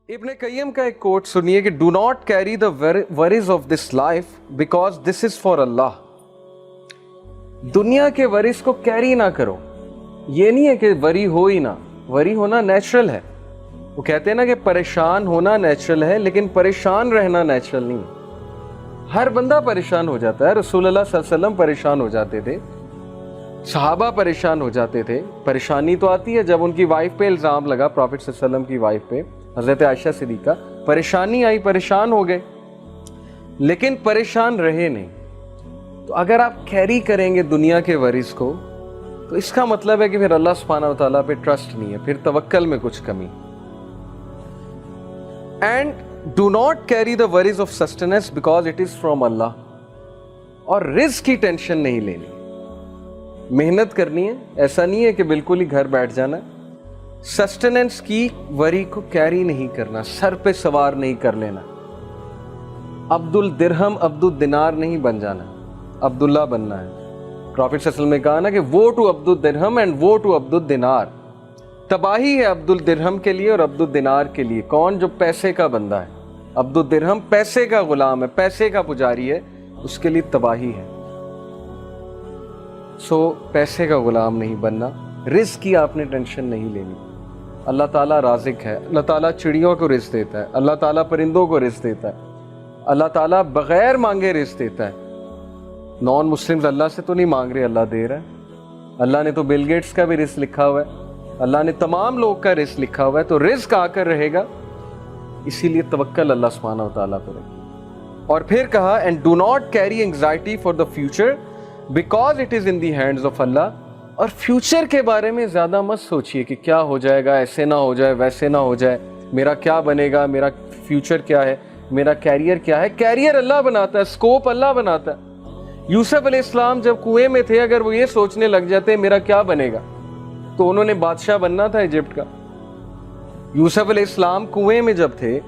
ابن قیم کا ایک کوٹ سنیے کہ do not carry the worries of this life because this is for Allah. دنیا کے ورز کو کیری نہ کرو. یہ نہیں ہے کہ وری ہو ہی نہ, وری ہونا نیچرل ہے. وہ کہتے ہیں نا کہ پریشان ہونا نیچرل ہے لیکن پریشان رہنا نیچرل نہیں. ہر بندہ پریشان ہو جاتا ہے. رسول اللہ صلی اللہ علیہ وسلم پریشان ہو جاتے تھے, صحابہ پریشان ہو جاتے تھے. پریشانی تو آتی ہے جب ان کی وائف پہ الزام لگا, پروفٹ صلی اللہ علیہ وسلم کی وائف پہ, حضرت عائشہ صدیقہ, پریشانی آئی, پریشان ہو گئے لیکن پریشان رہے نہیں. تو اگر آپ کیری کریں گے دنیا کے ورز کو تو اس کا مطلب ہے کہ پھر اللہ سبحانہ و تعالیٰ پہ ٹرسٹ نہیں ہے, پھر توکل میں کچھ کمی. And do not carry the worries of sustenance because it is from Allah. اور رزق کی ٹینشن نہیں لینی, محنت کرنی ہے. ایسا نہیں ہے کہ بالکل ہی گھر بیٹھ جانا ہے. سسٹیننس کی وری کو کیری نہیں کرنا, سر پہ سوار نہیں کر لینا. عبد الدرہم عبد الدینار نہیں بن جانا, عبداللہ بننا ہے. پروفٹ صلی اللہ علیہ وسلم نے کہا نا کہ وہ ٹو عبد الدرہم اینڈ وہ ٹو عبد الدینار. تباہی ہے عبد الدرہم کے لیے اور عبد الدینار کے لیے. کون؟ جو پیسے کا بندہ ہے. عبد الدرہم پیسے کا غلام ہے, پیسے کا پجاری ہے, اس کے لیے تباہی ہے. سو پیسے کا غلام نہیں بننا. رزق کی آپ نے ٹینشن نہیں لینی. اللہ تعالیٰ رازق ہے. اللہ تعالیٰ چڑیوں کو رزق دیتا ہے, اللہ تعالیٰ پرندوں کو رزق دیتا ہے, اللہ تعالیٰ بغیر مانگے رزق دیتا ہے. نان مسلمز اللہ سے تو نہیں مانگ رہے, اللہ دے رہا ہے. اللہ نے تو بل گیٹس کا بھی رزق لکھا ہوا ہے, اللہ نے تمام لوگ کا رزق لکھا ہوا ہے. تو رزق آ کر رہے گا, اسی لیے توکل اللہ سبحانہ و تعالیٰ پر رکھیں. اور پھر کہا and do not carry anxiety for the future because it is in the hands of Allah. اور فیوچر کے بارے میں زیادہ مت سوچئے کہ کیا ہو جائے گا, ایسے نہ ہو جائے, ویسے نہ ہو جائے, میرا کیا بنے گا, میرا فیوچر کیا ہے, میرا کیریئر کیا ہے. کیریئر اللہ بناتا ہے, اسکوپ اللہ بناتا ہے. یوسف علیہ السلام جب کنویں میں تھے, اگر وہ یہ سوچنے لگ جاتے میرا کیا بنے گا, تو انہوں نے بادشاہ بننا تھا ایجپٹ کا. یوسف علیہ السلام کنویں میں جب تھے,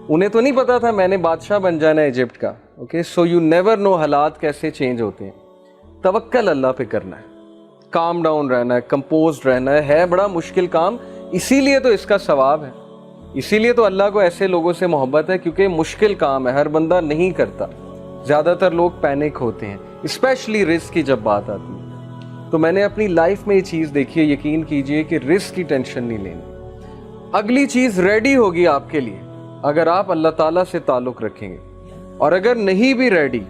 انہیں تو نہیں پتا تھا میں نے بادشاہ بن جانا ہے ایجپٹ کا. Okay, so you never know حالات کیسے چینج ہوتے ہیں. توکل اللہ پہ کرنا ہے, کام ڈاؤن رہنا ہے, کمپوزڈ رہنا ہے. ہے بڑا مشکل کام, اسی لیے تو اس کا ثواب ہے. اسی لیے تو اللہ کو ایسے لوگوں سے محبت ہے, کیونکہ مشکل کام ہے, ہر بندہ نہیں کرتا. زیادہ تر لوگ پینک ہوتے ہیں, اسپیشلی رزق کی جب بات آتی ہے. تو میں نے اپنی لائف میں یہ چیز دیکھی ہے, یقین کیجئے کہ رزق کی ٹینشن نہیں لینی. اگلی چیز ریڈی ہوگی آپ کے لیے اگر آپ اللہ تعالیٰ سے تعلق رکھیں گے. اور اگر نہیں بھی ریڈی,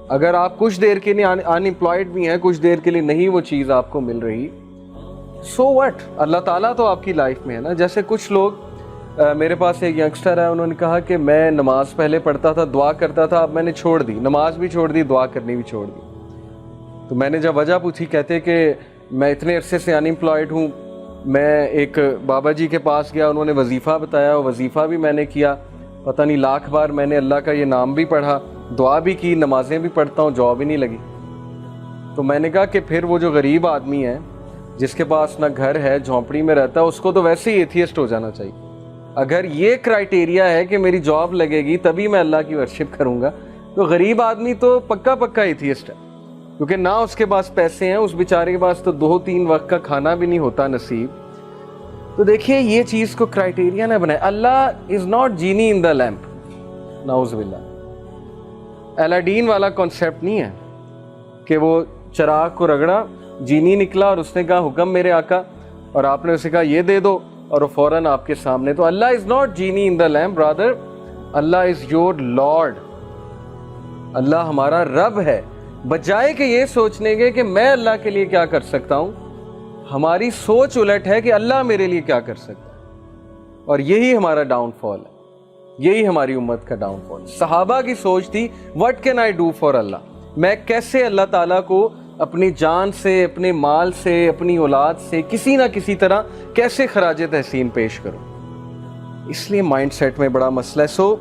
اگر آپ کچھ دیر کے لیے ان امپلائڈ بھی ہیں, کچھ دیر کے لیے نہیں وہ چیز آپ کو مل رہی, سو وٹ, اللہ تعالیٰ تو آپ کی لائف میں ہے نا. جیسے کچھ لوگ, میرے پاس ایک ینگسٹر ہے, انہوں نے کہا کہ میں نماز پہلے پڑھتا تھا, دعا کرتا تھا, اب میں نے چھوڑ دی, نماز بھی چھوڑ دی, دعا کرنی بھی چھوڑ دی. تو میں نے جب وجہ پوچھی, کہتے کہ میں اتنے عرصے سے ان امپلائڈ ہوں. میں ایک بابا جی کے پاس گیا, انہوں نے وظیفہ بتایا, وہ وظیفہ بھی میں نے کیا, پتہ نہیں لاکھ بار میں نے اللہ کا یہ نام بھی پڑھا, دعا بھی کی, نمازیں بھی پڑھتا ہوں, جاب ہی نہیں لگی. تو میں نے کہا کہ پھر وہ جو غریب آدمی ہے جس کے پاس نہ گھر ہے, جھونپڑی میں رہتا ہے, اس کو تو ویسے ہی ایتھیسٹ ہو جانا چاہیے. اگر یہ کرائٹیریا ہے کہ میری جاب لگے گی تبھی میں اللہ کی ورشپ کروں گا, تو غریب آدمی تو پکا پکا ایتھیسٹ ہے, کیونکہ نہ اس کے پاس پیسے ہیں, اس بیچارے کے پاس تو 2-3 وقت کا کھانا بھی نہیں ہوتا نصیب. تو دیکھیے یہ چیز کو کرائٹیریا نہ بنائے. اللہ is not genie in the lamp, نعوذ باللہ. الاڈین والا کانسیپٹ نہیں ہے کہ وہ چراغ کو رگڑا, جینی نکلا اور اس نے کہا حکم میرے آقا, اور آپ نے اسے کہا یہ دے دو, اور وہ فوراً آپ کے سامنے. تو Allah is not genie in the lamp, brother, Allah is your lord. اللہ ہمارا رب ہے. بجائے کہ یہ سوچنے کے کہ میں اللہ کے لیے کیا کر سکتا ہوں, ہماری سوچ الٹ ہے کہ اللہ میرے لیے کیا کر سکتا ہے. اور یہی ہمارا ڈاؤن فال ہے, یہی ہماری امت کا ڈاؤن فال. صحابہ کی سوچ تھی what can I do for Allah, میں کیسے اللہ تعالیٰ کو اپنی جان سے, اپنے مال سے, اپنی اولاد سے کسی نہ کسی طرح کیسے خراج تحسین پیش کروں. اس لیے مائنڈ سیٹ میں بڑا مسئلہ ہے. سو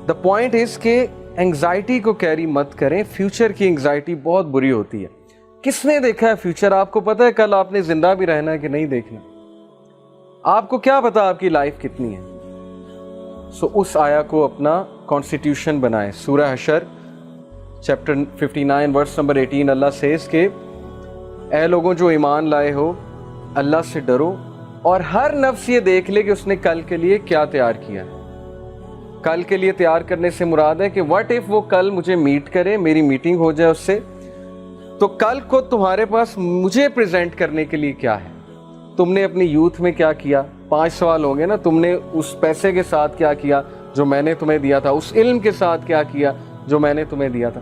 دا پوائنٹ از کہ انگزائٹی کو کیری مت کریں. فیوچر کی انگزائٹی بہت بری ہوتی ہے. کس نے دیکھا ہے فیوچر؟ آپ کو پتہ ہے کل آپ نے زندہ بھی رہنا ہے کہ نہیں دیکھنا؟ آپ کو کیا پتا آپ کی لائف کتنی ہے؟ سو اس آیا کو اپنا کانسٹیٹیوشن بنائیں. سورہ حشر چیپٹر 59 ورس نمبر 18 اللہ سیز کہ اے لوگوں جو ایمان لائے ہو, اللہ سے ڈرو اور ہر نفس یہ دیکھ لے کہ اس نے کل کے لیے کیا تیار کیا ہے. کل کے لیے تیار کرنے سے مراد ہے کہ واٹ اف وہ کل مجھے میٹ کرے, میری میٹنگ ہو جائے اس سے, تو کل کو تمہارے پاس مجھے پریزنٹ کرنے کے لیے کیا ہے. تم نے اپنی یوتھ میں کیا کیا, 5 سوال ہوں گے نا. تم نے اس پیسے کے ساتھ کیا کیا جو میں نے تمہیں دیا تھا, اس علم کے ساتھ کیا کیا جو میں نے تمہیں دیا تھا.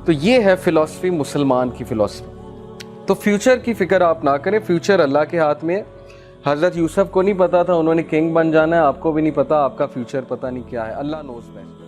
تو یہ ہے فلسفی, مسلمان کی فلسفی. تو فیوچر کی فکر آپ نہ کریں, فیوچر اللہ کے ہاتھ میں ہے. حضرت یوسف کو نہیں پتا تھا انہوں نے کنگ بن جانا ہے, آپ کو بھی نہیں پتا آپ کا فیوچر پتہ نہیں کیا ہے. اللہ نوز بیسٹ.